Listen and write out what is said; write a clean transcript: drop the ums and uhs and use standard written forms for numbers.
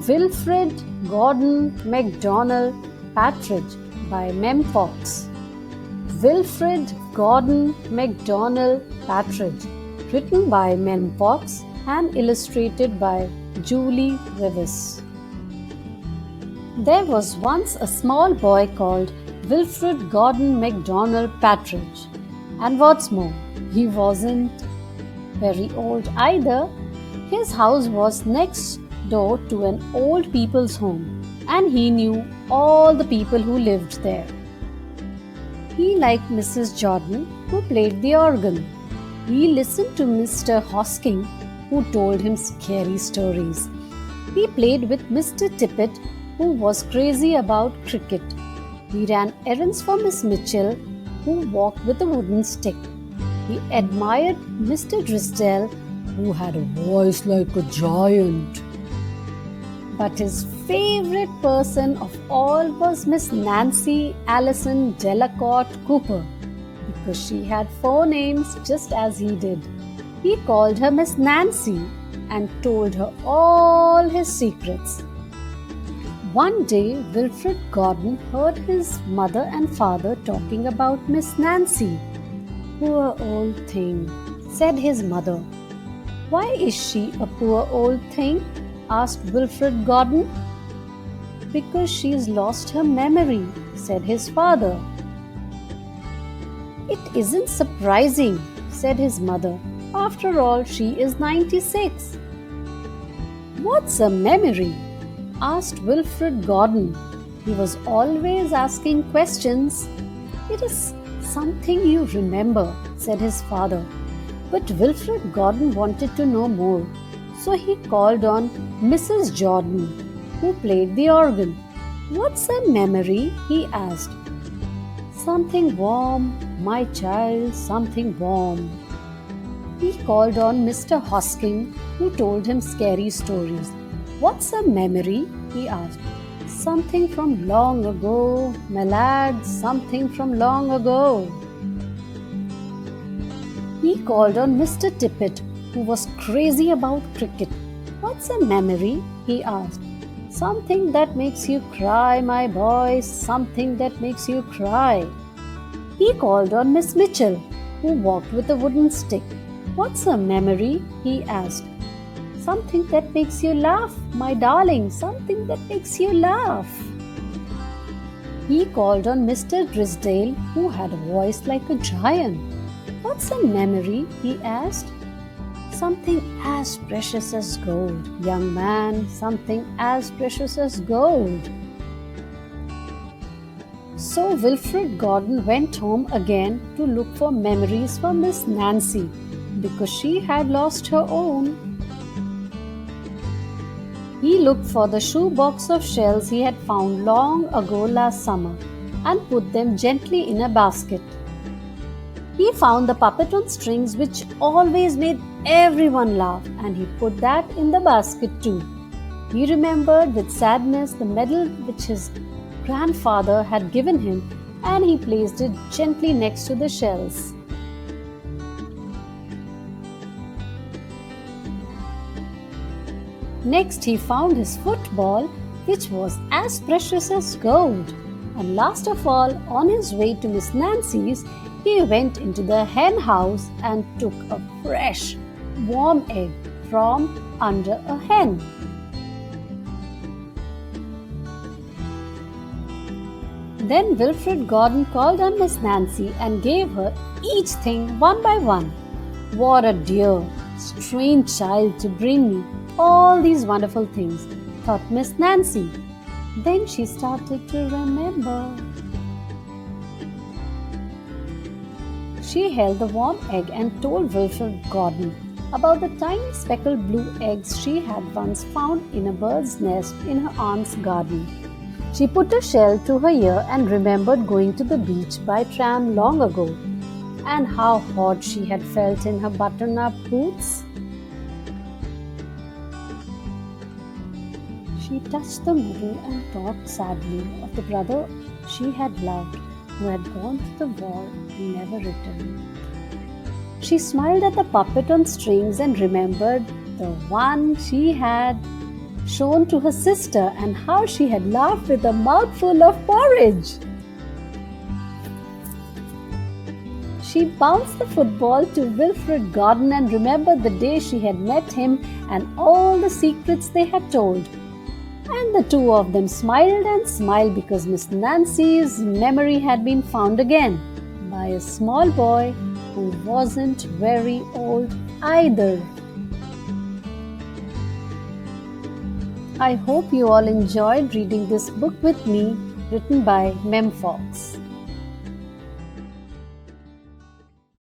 Wilfred Gordon MacDonald Partridge by Mem Fox. Wilfred Gordon MacDonald Partridge, written by Mem Fox and illustrated by Julie Rivers. There was once a small boy called Wilfred Gordon MacDonald Partridge, and what's more, he wasn't very old either. His house was next door to an old people's home, and he knew all the people who lived there. He liked Mrs. Jordan, who played the organ. He listened to Mr. Hosking, who told him scary stories. He played with Mr. Tippet, who was crazy about cricket. He ran errands for Miss Mitchell, who walked with a wooden stick. He admired Mr. Drisdale, who had a voice like a giant. But his favorite person of all was Miss Nancy Allison Delacourt Cooper, because she had 4 names just as he did. He called her Miss Nancy and told her all his secrets. One day, Wilfred Gordon heard his mother and father talking about Miss Nancy. "Poor old thing," said his mother. "Why is she a poor old thing?" asked Wilfred Gordon. "Because she's lost her memory," said his father. "It isn't surprising," said his mother. "After all, she is 96. "What's a memory?" asked Wilfred Gordon. He was always asking questions. "It is something you remember," said his father. But Wilfred Gordon wanted to know more, so he called on Mrs. Jordan, who played the organ. "What's a memory?" he asked. "Something warm, my child, something warm." He called on Mr. Hosking, who told him scary stories. "What's a memory?" he asked. "Something from long ago, my lad, something from long ago." He called on Mr. Tippet, who was crazy about cricket. "What's a memory?" he asked. "Something that makes you cry, my boy, something that makes you cry." He called on Miss Mitchell, who walked with a wooden stick. "What's a memory?" he asked. "Something that makes you laugh, my darling, something that makes you laugh." He called on Mr. Drisdale, who had a voice like a giant. "What's a memory?" he asked. "Something as precious as gold, young man, something as precious as gold." So Wilfred Gordon went home again to look for memories for Miss Nancy, because she had lost her own. He looked for the shoebox of shells he had found long ago last summer and put them gently in a basket. He found the puppet on strings which always made everyone laugh, and he put that in the basket too. He remembered with sadness the medal which his grandfather had given him, and he placed it gently next to the shells. Next, he found his football, which was as precious as gold. And last of all, on his way to Miss Nancy's, he went into the hen house and took a fresh, warm egg from under a hen. Then Wilfred Gordon called on Miss Nancy and gave her each thing one by one. "What a dear, strange child to bring me all these wonderful things," thought Miss Nancy. Then she started to remember. She held the warm egg and told Wilfred Gordon about the tiny speckled blue eggs she had once found in a bird's nest in her aunt's garden. She put a shell to her ear and remembered going to the beach by tram long ago, and how hot she had felt in her button-up boots. She touched the middle and thought sadly of the brother she had loved, who had gone to the war and never returned. She smiled at the puppet on strings and remembered the one she had shown to her sister and how she had laughed with a mouthful of porridge. She bounced the football to Wilfred Gordon and remembered the day she had met him and all the secrets they had told. And the two of them smiled and smiled because Miss Nancy's memory had been found again by a small boy who wasn't very old either. I hope you all enjoyed reading this book with me, written by Mem Fox.